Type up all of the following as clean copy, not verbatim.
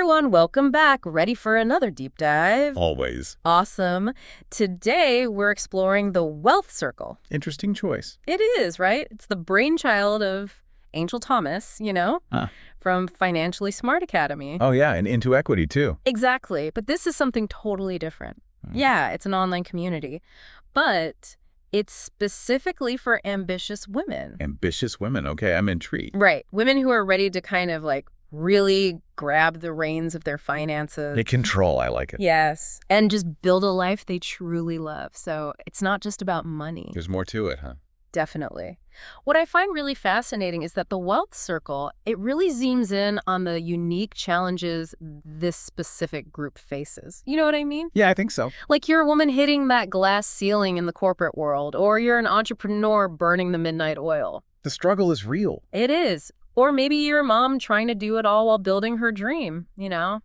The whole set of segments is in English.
everyone, welcome back. Ready for another deep dive? Always. Awesome. Today, we're exploring the wealth circle. Interesting choice. It is, right? It's the brainchild of Angel Thomas, Huh. from Financially Smart Academy. Oh, yeah, and into equity, too. Exactly. But this is something totally different. Yeah, it's an online community. But it's specifically for ambitious women. Ambitious women. Okay, I'm intrigued. Right. Women who are ready to kind of really grab the reins of their finances. Take control. I like it. Yes. And just build a life they truly love. So it's not just about money. There's more to it, huh? Definitely. What I find really fascinating is that the wealth circle, it really zooms in on the unique challenges this specific group faces. You know what I mean? Yeah, I think so. Like you're a woman hitting that glass ceiling in the corporate world, or you're an entrepreneur burning the midnight oil. The struggle is real. It is. Or maybe you're a mom trying to do it all while building her dream,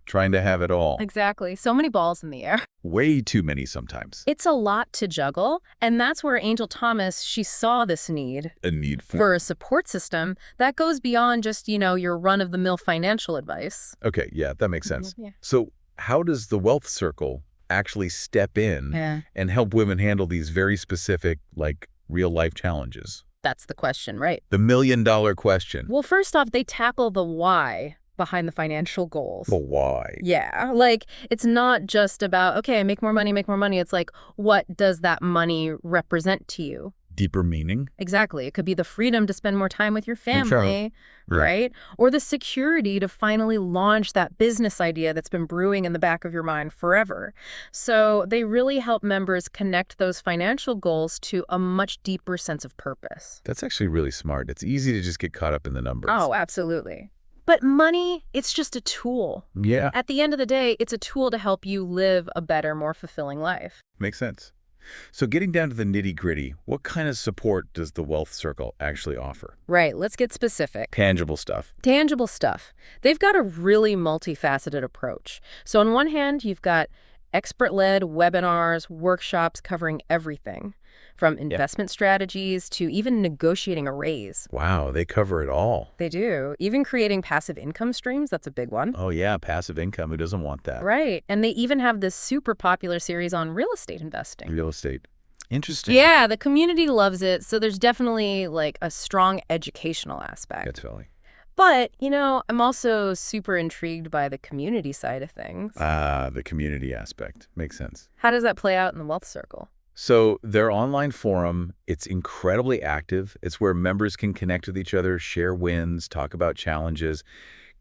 Trying to have it all. Exactly. So many balls in the air. Way too many sometimes. It's a lot to juggle, and that's where Angel Thomas, she saw this need A need for a support system that goes beyond just, your run-of-the-mill financial advice. Okay, yeah, that makes sense. Yeah. So how does the wealth circle actually step in and help women handle these very specific, real-life challenges? That's the question, right? The million-dollar question. Well, first off, they tackle the why behind the financial goals. The why. Yeah, it's not just about, okay, make more money, make more money. It's what does that money represent to you? Deeper meaning? Exactly. It could be the freedom to spend more time with your family, right? Or the security to finally launch that business idea that's been brewing in the back of your mind forever. So they really help members connect those financial goals to a much deeper sense of purpose. That's actually really smart. It's easy to just get caught up in the numbers. Oh, absolutely. But money, it's just a tool. Yeah. At the end of the day, it's a tool to help you live a better, more fulfilling life. Makes sense. So getting down to the nitty-gritty, what kind of support does the wealth circle actually offer? Right, let's get specific. Tangible stuff. Tangible stuff. They've got a really multifaceted approach. So on one hand, you've got expert-led webinars, workshops covering everything, from investment strategies to even negotiating a raise. Wow, they cover it all. They do. Even creating passive income streams, that's a big one. Oh yeah, passive income. Who doesn't want that? Right. And they even have this super popular series on real estate investing. Real estate. Interesting. Yeah, the community loves it, so there's definitely a strong educational aspect. That's Philly. But, I'm also super intrigued by the community side of things. The community aspect. Makes sense. How does that play out in the wealth circle? So their online forum, it's incredibly active. It's where members can connect with each other, share wins, talk about challenges,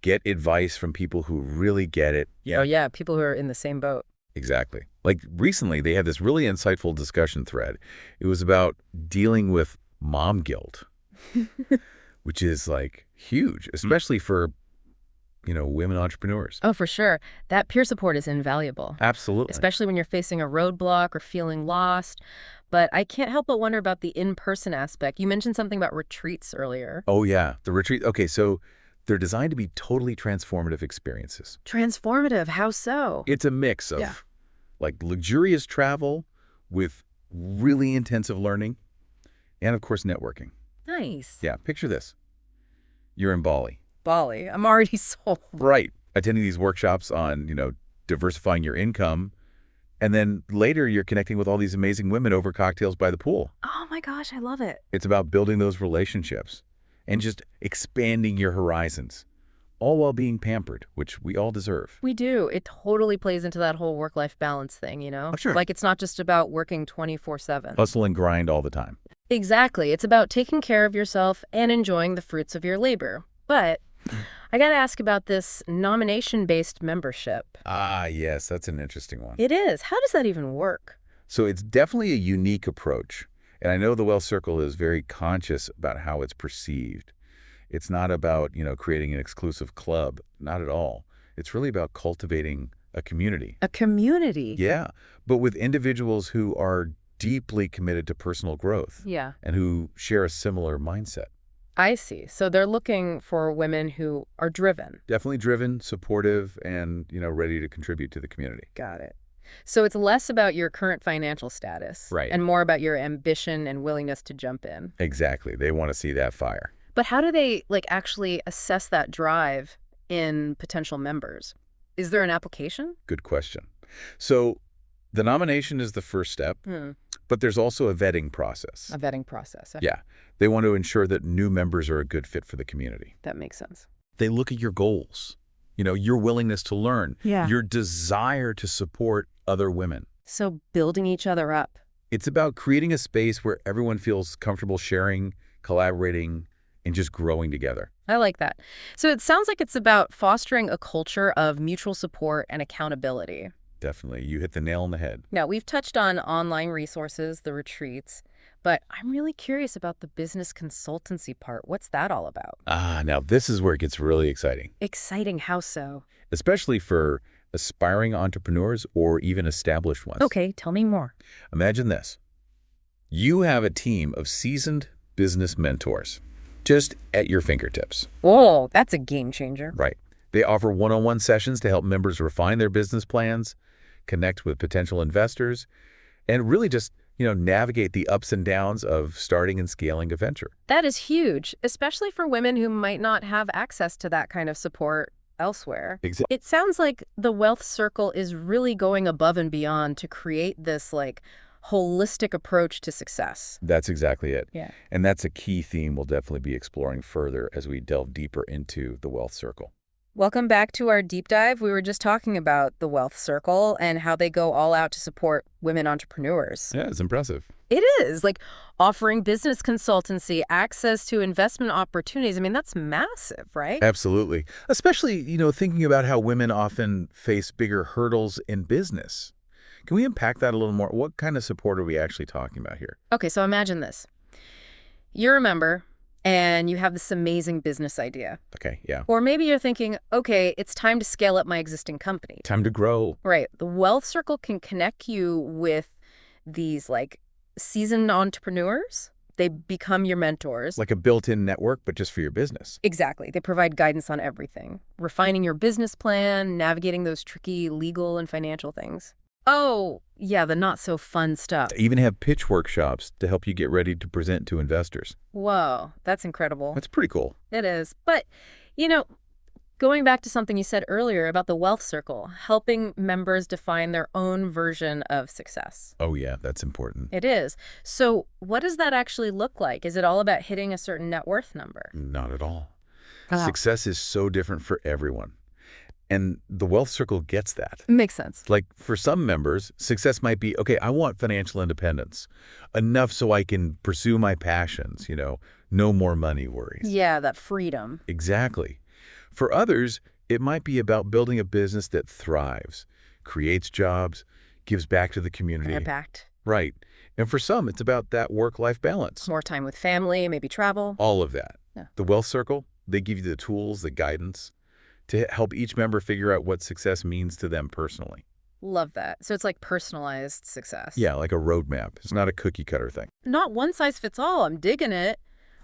get advice from people who really get it. Oh, yeah, people who are in the same boat. Exactly. Recently, they had this really insightful discussion thread. It was about dealing with mom guilt, which is huge, especially for, women entrepreneurs. Oh, for sure. That peer support is invaluable. Absolutely. Especially when you're facing a roadblock or feeling lost. But I can't help but wonder about the in-person aspect. You mentioned something about retreats earlier. Oh, yeah. The retreat. Okay, so they're designed to be totally transformative experiences. Transformative? How so? It's a mix of luxurious travel with really intensive learning and, of course, networking. Nice. Yeah, picture this. You're in Bali. Bali. I'm already sold. Right. Attending these workshops on, diversifying your income. And then later you're connecting with all these amazing women over cocktails by the pool. Oh my gosh, I love it. It's about building those relationships and just expanding your horizons, all while being pampered, which we all deserve. We do. It totally plays into that whole work-life balance thing, Oh, sure. It's not just about working 24/7. Hustle and grind all the time. Exactly. It's about taking care of yourself and enjoying the fruits of your labor. But I got to ask about this nomination-based membership. Ah, yes, that's an interesting one. It is. How does that even work? So it's definitely a unique approach. And I know the Wealth Circle is very conscious about how it's perceived. It's not about, creating an exclusive club. Not at all. It's really about cultivating a community. A community? Yeah, but with individuals who are deeply committed to personal growth. Yeah. And who share a similar mindset. I see. So they're looking for women who are driven. Definitely driven, supportive, and, ready to contribute to the community. Got it. So it's less about your current financial status. Right. And more about your ambition and willingness to jump in. Exactly. They want to see that fire. But how do they, actually assess that drive in potential members? Is there an application? Good question. So the nomination is the first step, but there's also a vetting process. A vetting process. Yeah. They want to ensure that new members are a good fit for the community. That makes sense. They look at your goals, your willingness to learn, your desire to support other women. So building each other up. It's about creating a space where everyone feels comfortable sharing, collaborating, and just growing together. I like that. So it sounds like it's about fostering a culture of mutual support and accountability. Definitely. You hit the nail on the head. Now, we've touched on online resources, the retreats, but I'm really curious about the business consultancy part. What's that all about? Now this is where it gets really exciting. Exciting, how so? Especially for aspiring entrepreneurs or even established ones. Okay, tell me more. Imagine this. You have a team of seasoned business mentors just at your fingertips. Whoa, that's a game changer. Right. They offer one-on-one sessions to help members refine their business plans, connect with potential investors, and really just, navigate the ups and downs of starting and scaling a venture. That is huge, especially for women who might not have access to that kind of support elsewhere. Exactly. It sounds like the Wealth Circle is really going above and beyond to create this, holistic approach to success. That's exactly it. Yeah. And that's a key theme we'll definitely be exploring further as we delve deeper into the Wealth Circle. Welcome back to our deep dive. We were just talking about the Wealth Circle and how they go all out to support women entrepreneurs. Yeah, it's impressive. It is, offering business consultancy, access to investment opportunities. I mean, that's massive, right? Absolutely. Especially, thinking about how women often face bigger hurdles in business. Can we unpack that a little more? What kind of support are we actually talking about here? Okay, so imagine this. You're a member, and you have this amazing business idea. Okay, yeah. Or maybe you're thinking, okay, it's time to scale up my existing company. Time to grow. Right. The Wealth Circle can connect you with these, seasoned entrepreneurs. They become your mentors. Like a built-in network, but just for your business. Exactly. They provide guidance on everything. Refining your business plan, navigating those tricky legal and financial things. Oh, yeah, the not-so-fun stuff. They even have pitch workshops to help you get ready to present to investors. Whoa, that's incredible. That's pretty cool. It is. But, going back to something you said earlier about the Wealth Circle, helping members define their own version of success. Oh, yeah, that's important. It is. So what does that actually look like? Is it all about hitting a certain net worth number? Not at all. Success is so different for everyone. And the Wealth Circle gets that. Makes sense. For some members, success might be, okay, I want financial independence. Enough so I can pursue my passions, no more money worries. Yeah, that freedom. Exactly. For others, it might be about building a business that thrives, creates jobs, gives back to the community. Impact. Right. And for some, it's about that work-life balance. More time with family, maybe travel. All of that. Yeah. The Wealth Circle, they give you the tools, the guidance to help each member figure out what success means to them personally. Love that. So it's like personalized success. Yeah, like a roadmap. It's not a cookie-cutter thing. Not one size fits all. I'm digging it.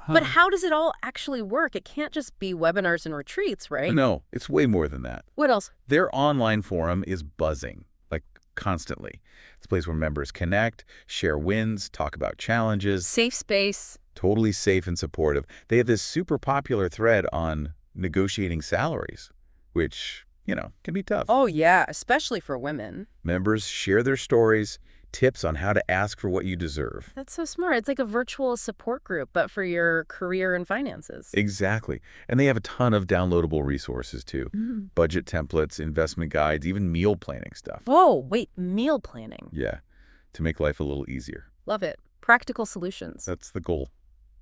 But how does it all actually work? It can't just be webinars and retreats, right? No, it's way more than that. What else? Their online forum is buzzing, constantly. It's a place where members connect, share wins, talk about challenges. Safe space. Totally safe and supportive. They have this super popular thread on negotiating salaries, which, can be tough. Oh, yeah, especially for women. Members share their stories, tips on how to ask for what you deserve. That's so smart. It's like a virtual support group, but for your career and finances. Exactly. And they have a ton of downloadable resources, too. Budget templates, investment guides, even meal planning stuff. Oh, wait, meal planning. Yeah, to make life a little easier. Love it. Practical solutions. That's the goal.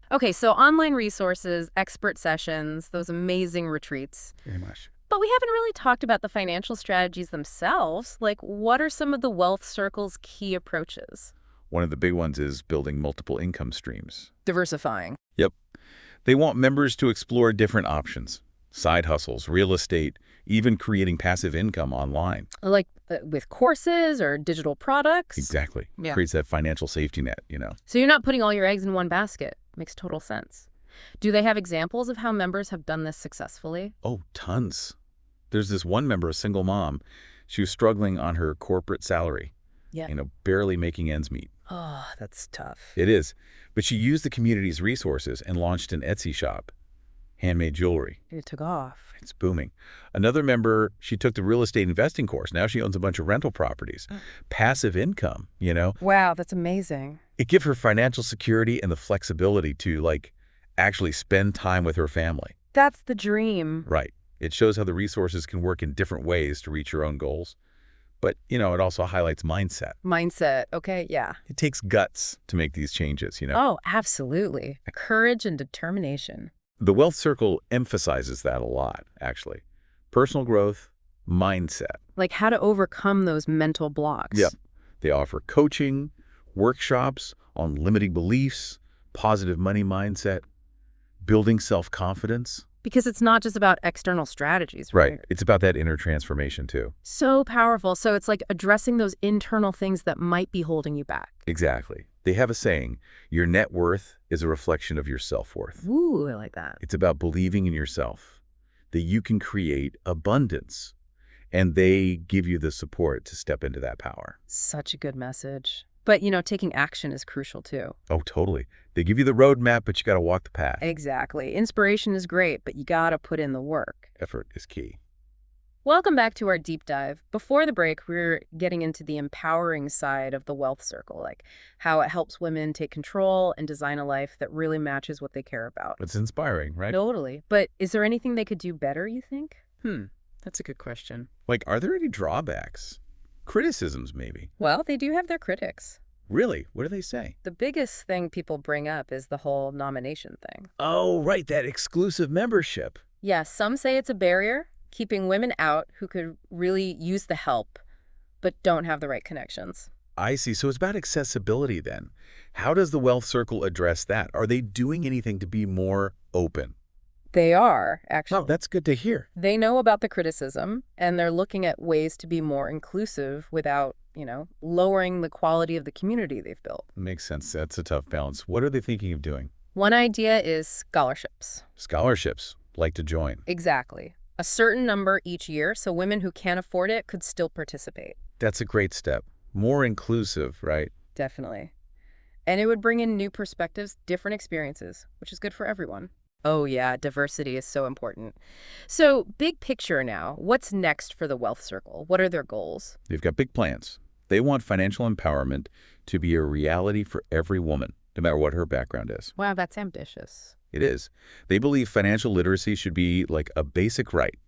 Okay, so online resources, expert sessions, those amazing retreats. Very much. But we haven't really talked about the financial strategies themselves. What are some of the Wealth Circle's key approaches? One of the big ones is building multiple income streams. Diversifying. Yep. They want members to explore different options, side hustles, real estate, even creating passive income online. With courses or digital products? Exactly. Yeah. Creates that financial safety net, So you're not putting all your eggs in one basket. Makes total sense. Do they have examples of how members have done this successfully? Oh, tons. There's this one member, a single mom. She was struggling on her corporate salary. Yeah. Barely making ends meet. Oh, that's tough. It is. But she used the community's resources and launched an Etsy shop. Handmade jewelry. It took off. It's booming. Another member, she took the real estate investing course. Now she owns a bunch of rental properties. Passive income, you know? Wow, that's amazing. It gives her financial security and the flexibility to, like, actually spend time with her family. That's the dream. Right. It shows how the resources can work in different ways to reach your own goals. But, you know, it also highlights mindset. Mindset. Okay, yeah. It takes guts to make these changes, you know? Oh, absolutely. Courage and determination. The Wealth Circle emphasizes that a lot, actually. Personal growth, mindset. Like how to overcome those mental blocks. Yep. They offer coaching, workshops on limiting beliefs, positive money mindset, building self-confidence. Because it's not just about external strategies, right? Right. It's about that inner transformation, too. So powerful. So it's like addressing those internal things that might be holding you back. Exactly. They have a saying, your net worth is a reflection of your self-worth. Ooh, I like that. It's about believing in yourself, that you can create abundance, and they give you the support to step into that power. Such a good message. But, you know, taking action is crucial, too. Oh, totally. They give you the roadmap, but you got to walk the path. Exactly. Inspiration is great, but you got to put in the work. Effort is key. Welcome back to our deep dive. Before the break, we were getting into the empowering side of the Wealth Circle, like how it helps women take control and design a life that really matches what they care about. It's inspiring, right? Totally. But is there anything they could do better, you think? That's a good question. Like, are there any drawbacks? Criticisms, maybe? Well, they do have their critics. Really? What do they say? The biggest thing people bring up is the whole nomination thing. Oh, right, that exclusive membership. Yeah, some say it's a barrier, keeping women out who could really use the help, but don't have the right connections. I see. So it's about accessibility then. How does the Wealth Circle address that? Are they doing anything to be more open? They are, actually. Oh, that's good to hear. They know about the criticism, and they're looking at ways to be more inclusive without, you know, lowering the quality of the community they've built. Makes sense. That's a tough balance. What are they thinking of doing? One idea is scholarships. Scholarships. Like to join. Exactly. A certain number each year, so women who can't afford it could still participate. That's a great step. More inclusive, right? Definitely. And it would bring in new perspectives, different experiences, which is good for everyone. Oh yeah, diversity is so important. So big picture now, what's next for the Wealth Circle? What are their goals? They've got big plans. They want financial empowerment to be a reality for every woman, no matter what her background is. Wow, that's ambitious. It is. They believe financial literacy should be like a basic right.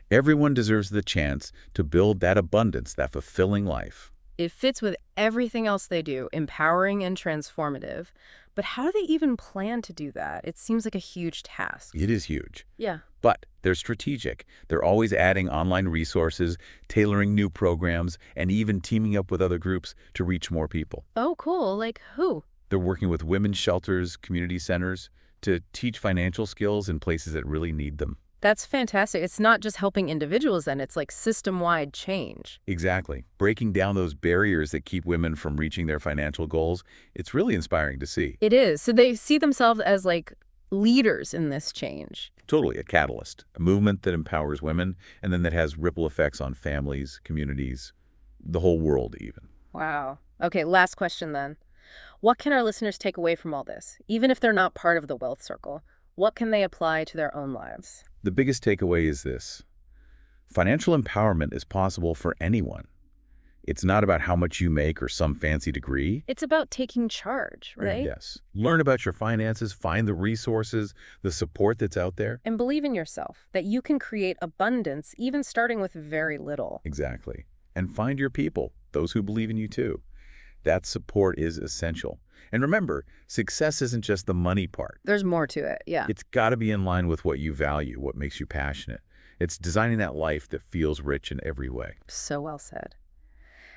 Everyone deserves the chance to build that abundance, that fulfilling life. It fits with everything else they do, empowering and transformative. But how do they even plan to do that? It seems like a huge task. It is huge. Yeah. But they're strategic. They're always adding online resources, tailoring new programs, and even teaming up with other groups to reach more people. Oh, cool. Like who? They're working with women's shelters, community centers, to teach financial skills in places that really need them. That's fantastic. It's not just helping individuals then, it's like system-wide change. Exactly. Breaking down those barriers that keep women from reaching their financial goals, it's really inspiring to see. It is. So they see themselves as like leaders in this change. Totally a catalyst, a movement that empowers women and then that has ripple effects on families, communities, the whole world even. Wow. Okay, last question then. What can our listeners take away from all this? Even if they're not part of the Wealth Circle, what can they apply to their own lives? The biggest takeaway is this. Financial empowerment is possible for anyone. It's not about how much you make or some fancy degree. It's about taking charge, right? Yes. Learn about your finances, find the resources, the support that's out there. And believe in yourself, that you can create abundance even starting with very little. Exactly. And find your people, those who believe in you too. That support is essential. And remember, success isn't just the money part. There's more to it, yeah. It's got to be in line with what you value, what makes you passionate. It's designing that life that feels rich in every way. So well said.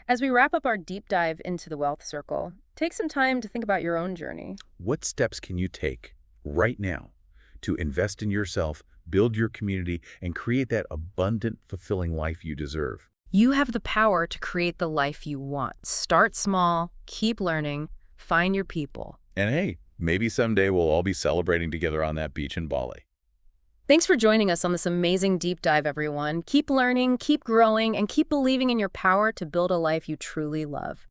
As we wrap up our deep dive into the Wealth Circle, take some time to think about your own journey. What steps can you take right now to invest in yourself, build your community, and create that abundant, fulfilling life you deserve? You have the power to create the life you want. Start small, keep learning, find your people. And hey, maybe someday we'll all be celebrating together on that beach in Bali. Thanks for joining us on this amazing deep dive, everyone. Keep learning, keep growing, and keep believing in your power to build a life you truly love.